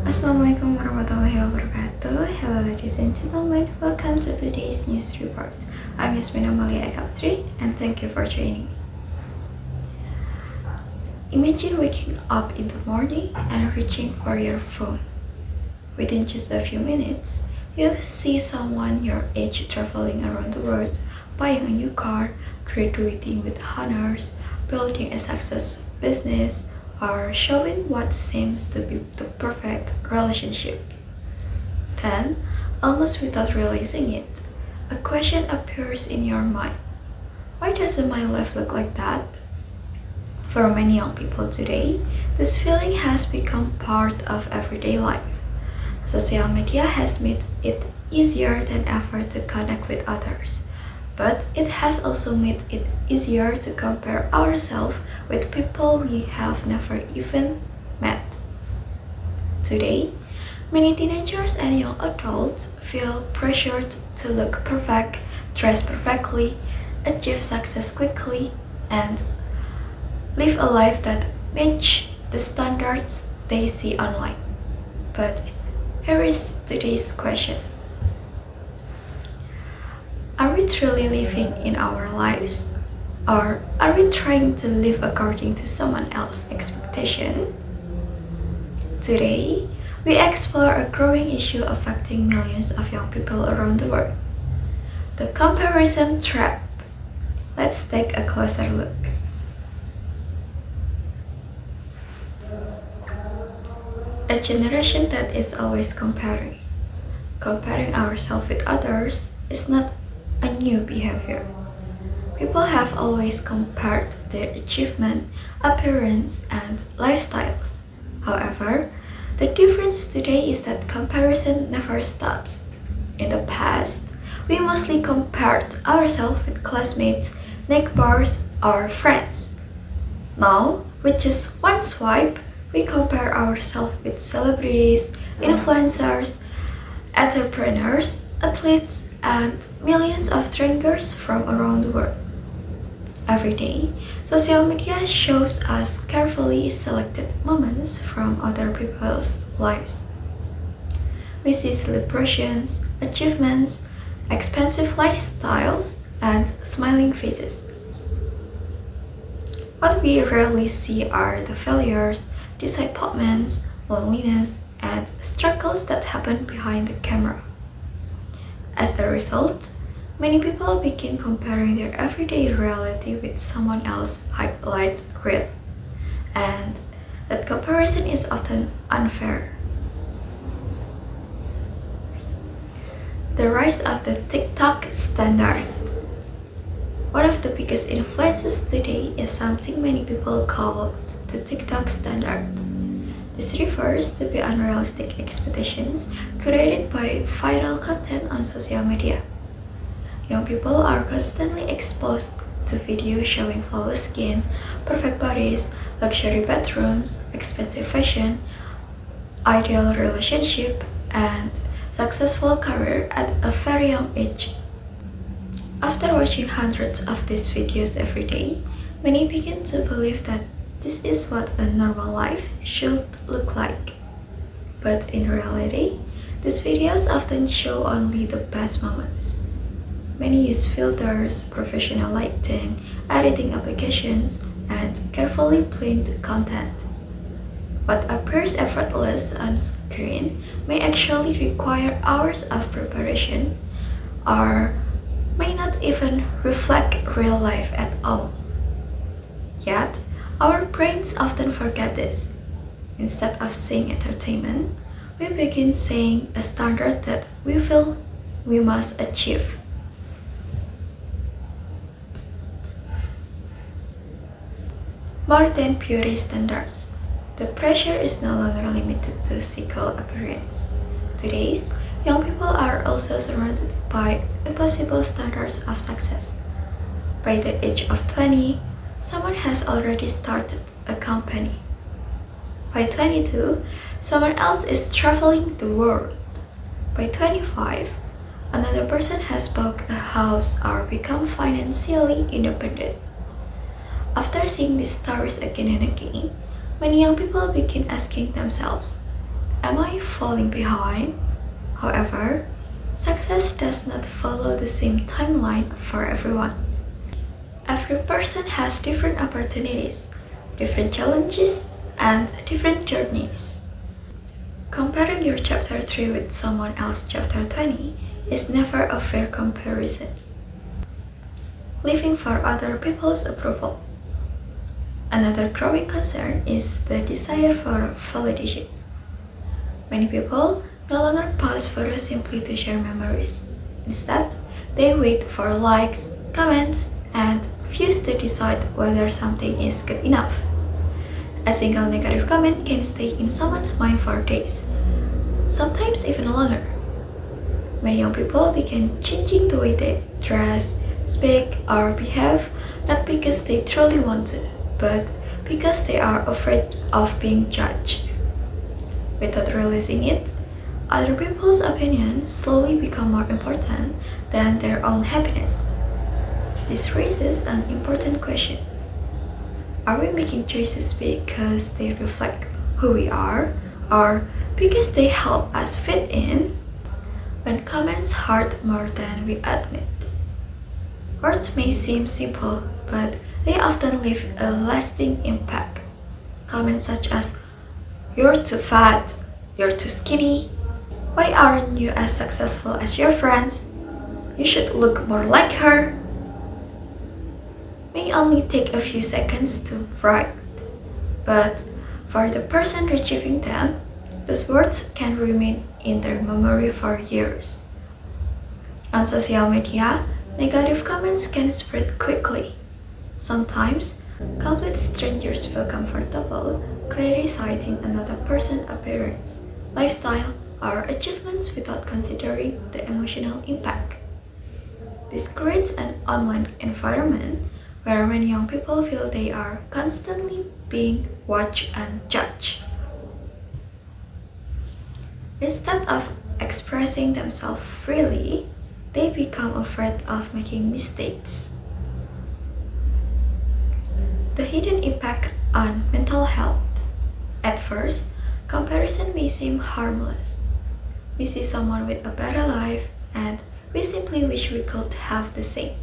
Assalamualaikum warahmatullahi wabarakatuh. Hello ladies and gentlemen, welcome to today's news report. I'm Yasmin, Amalia, Putri, and thank you for joining. Imagine waking up in the morning and reaching for your phone. Within just a few minutes, you see someone your age traveling around the world, buying a new car, graduating with honors, building a successful business, or showing what seems to be the perfect relationship. Then, almost without realizing it, a question appears in your mind. Why doesn't my life look like that? For many young people today, this feeling has become part of everyday life. Social media has made it easier than ever to connect with others, but it has also made it easier to compare ourselves with people we have never even met. Today, many teenagers and young adults feel pressured to look perfect, dress perfectly, achieve success quickly, and live a life that matches the standards they see online. But here is today's question. Are we truly living in our lives? Or are we trying to live according to someone else's expectation? Today, we explore a growing issue affecting millions of young people around the world. The comparison trap. Let's take a closer look. A generation that is always comparing. Comparing ourselves with others is not a new behavior. People have always compared their achievement, appearance, and lifestyles. However, the difference today is that comparison never stops. In the past, we mostly compared ourselves with classmates, neighbors, or friends. Now, with just one swipe, we compare ourselves with celebrities, influencers, entrepreneurs, athletes, and millions of strangers from around the world. Every day, social media shows us carefully selected moments from other people's lives. We see celebrations, achievements, expensive lifestyles, and smiling faces. What we rarely see are the failures, disappointments, loneliness, and struggles that happen behind the camera. As a result, many people begin comparing their everyday reality with someone else's highlight reel, and that comparison is often unfair. The rise of the TikTok standard. One of the biggest influences today is something many people call the TikTok standard. This refers to the unrealistic expectations created by viral content on social media. Young people are constantly exposed to videos showing flawless skin, perfect bodies, luxury bedrooms, expensive fashion, ideal relationship, and successful career at a very young age. After watching hundreds of these videos every day, many begin to believe that this is what a normal life should look like. But in reality, these videos often show only the best moments. Many use filters, professional lighting, editing applications, and carefully planned content. What appears effortless on screen may actually require hours of preparation or may not even reflect real life at all. Yet, our brains often forget this. Instead of saying entertainment, we begin saying a standard that we feel we must achieve. More than beauty standards, the pressure is no longer limited to physical appearance. Today's young people are also surrounded by impossible standards of success. By the age of 20, someone has already started a company. By 22, someone else is traveling the world. By 25, another person has bought a house or become financially independent. After seeing these stories again and again, many young people begin asking themselves, Am I falling behind? However, success does not follow the same timeline for everyone. Every person has different opportunities, different challenges, and different journeys. Comparing your chapter 3 with someone else's chapter 20 is never a fair comparison. Living for other people's approval. Another growing concern is the desire for validation. Many people no longer post photos simply to share memories. Instead, they wait for likes, comments, and views to decide whether something is good enough. A single negative comment can stay in someone's mind for days, sometimes even longer. Many young people begin changing the way they dress, speak, or behave, not because they truly want to, but because they are afraid of being judged. Without realizing it, other people's opinions slowly become more important than their own happiness. This raises an important question. Are we making choices because they reflect who we are, or because they help us fit in? When comments hurt more than we admit. Words may seem simple, but they often leave a lasting impact. Comments such as, "You're too fat," "You're too skinny," "Why aren't you as successful as your friends?" "You should look more like her," may only take a few seconds to write, but for the person receiving them, those words can remain in their memory for years. On social media, negative comments can spread quickly. Sometimes, complete strangers feel comfortable criticizing another person's appearance, lifestyle, or achievements without considering the emotional impact. This creates an online environment where many young people feel they are constantly being watched and judged. Instead of expressing themselves freely, they become afraid of making mistakes. The hidden impact on mental health. At first, comparison may seem harmless. We see someone with a better life and we simply wish we could have the same.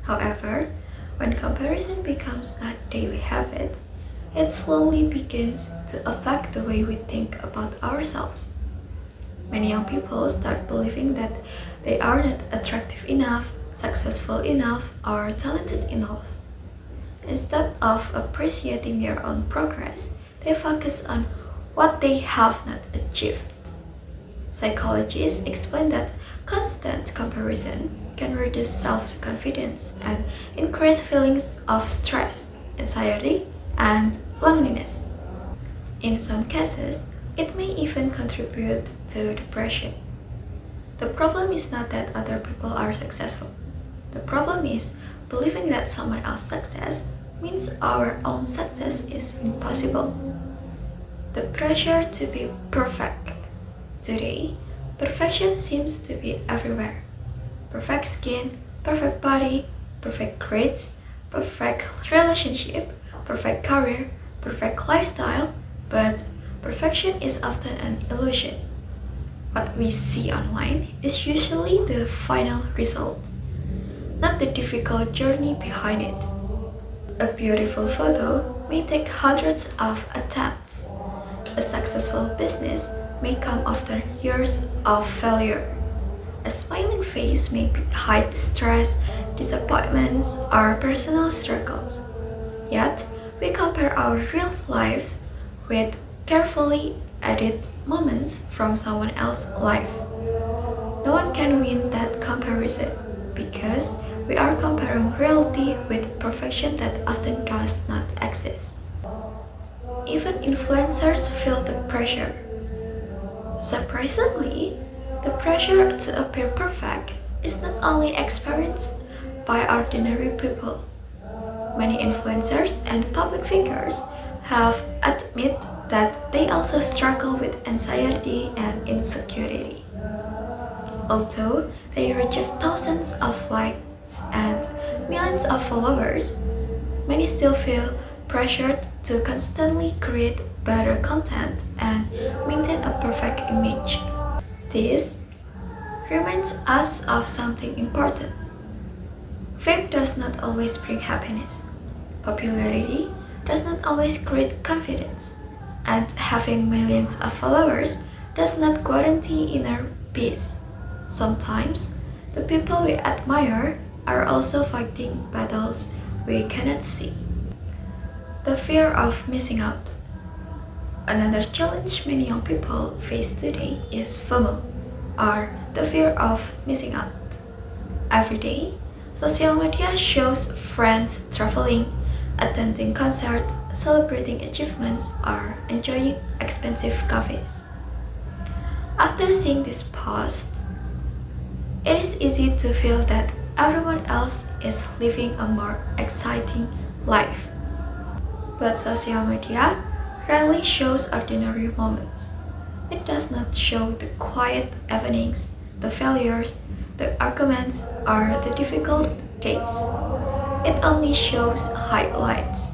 However, when comparison becomes a daily habit, it slowly begins to affect the way we think about ourselves. Many young people start believing that they are not attractive enough, successful enough, or talented enough. Instead of appreciating their own progress, they focus on what they have not achieved. Psychologists explain that constant comparison can reduce self-confidence and increase feelings of stress, anxiety, and loneliness. In some cases, it may even contribute to depression. The problem is not that other people are successful. The problem is believing that someone else's success means our own success is impossible. The pressure to be perfect. Today, perfection seems to be everywhere. Perfect skin, perfect body, perfect grades, perfect relationship, perfect career, perfect lifestyle, but perfection is often an illusion. What we see online is usually the final result, not the difficult journey behind it. A beautiful photo may take hundreds of attempts. A successful business may come after years of failure. A smiling face may hide stress, disappointments, or personal struggles. Yet, we compare our real lives with carefully edited moments from someone else's life. No one can win that comparison because we are comparing reality with perfection that often does not exist. Even influencers feel the pressure. Surprisingly, the pressure to appear perfect is not only experienced by ordinary people. Many influencers and public figures have admitted that they also struggle with anxiety and insecurity. Although they receive thousands of likes and millions of followers, many still feel pressured to constantly create better content and maintain a perfect This reminds us of something important. Fame does not always bring happiness. Popularity does not always create confidence. And having millions of followers does not guarantee inner peace. Sometimes, the people we admire are also fighting battles we cannot see. The fear of missing out. Another challenge many young people face today is FOMO, or the fear of missing out. Every day, social media shows friends traveling, attending concerts, celebrating achievements, or enjoying expensive cafes. After seeing this post, it is easy to feel that everyone else is living a more exciting life. But social media rarely shows ordinary moments. It does not show the quiet evenings, the failures, the arguments, or the difficult days. It only shows highlights.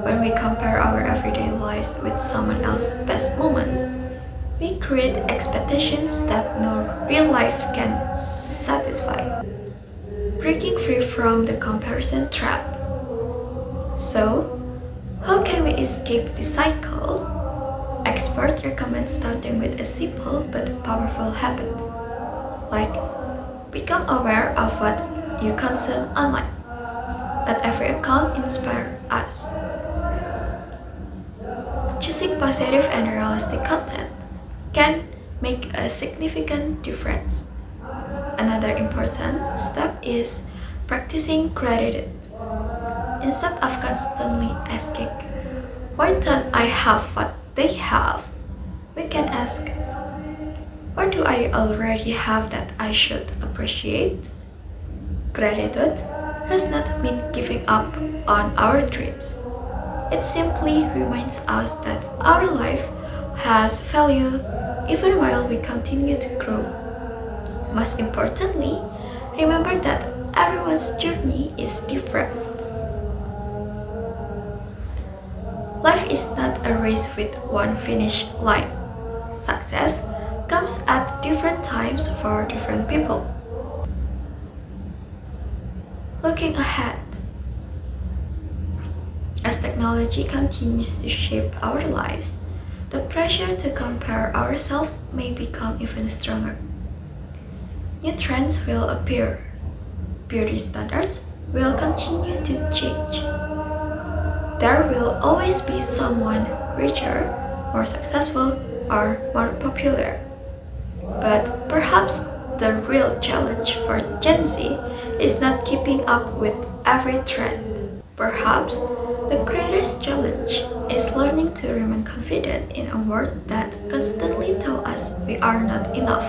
When we compare our everyday lives with someone else's best moments, we create expectations that no real life can satisfy. Breaking free from the comparison trap. So, how can we escape this cycle? Experts recommend starting with a simple but powerful habit, like become aware of what you consume online. Not every account inspires us. Choosing positive and realistic content can make a significant difference. Another important step is practicing gratitude. Instead of constantly asking, why don't I have what they have? We can ask, what do I already have that I should appreciate? Gratitude does not mean giving up on our dreams. It simply reminds us that our life has value even while we continue to grow. Most importantly, remember that everyone's journey is different. Life is not a race with one finish line. Success comes at different times for different people. Looking ahead, as technology continues to shape our lives, the pressure to compare ourselves may become even stronger. New trends will appear. Beauty standards will continue to change. There will always be someone richer, more successful, or more popular. But perhaps the real challenge for Gen Z is not keeping up with every trend. Perhaps the greatest challenge is learning to remain confident in a world that constantly tells us we are not enough.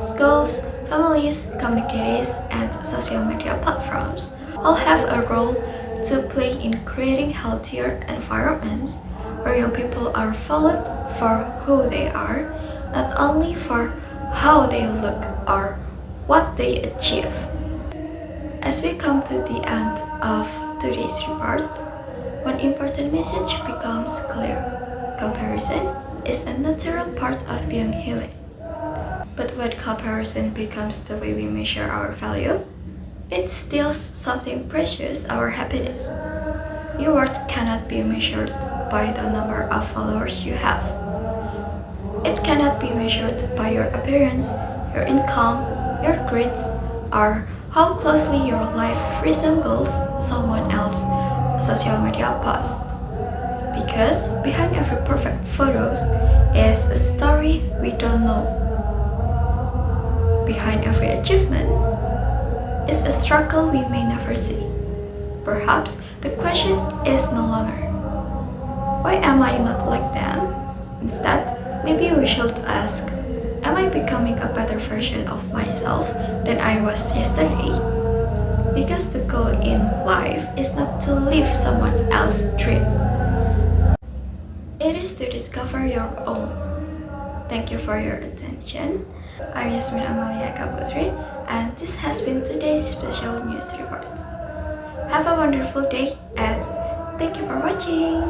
Schools, families, communities, and social media platforms all have a role to play in creating healthier environments where young people are valued for who they are, not only for how they look or what they achieve. As we come to the end of today's report, one important message becomes clear. Comparison is a natural part of being human. But when comparison becomes the way we measure our value, it steals something precious, our happiness. Your worth cannot be measured by the number of followers you have. It cannot be measured by your appearance, your income, your grades, or how closely your life resembles someone else's social media post. Because behind every perfect photos is a story we don't know. Behind every achievement is a struggle we may never see. Perhaps the question is no longer, why am I not like them? Instead, maybe we should ask, am I becoming a better version of myself than I was yesterday? Because the goal in life is not to live someone else's dream. It is to discover your own. Thank you for your attention. I'm Yasmin Amalia Putri, and this has been today's special news report. Have a wonderful day and thank you for watching.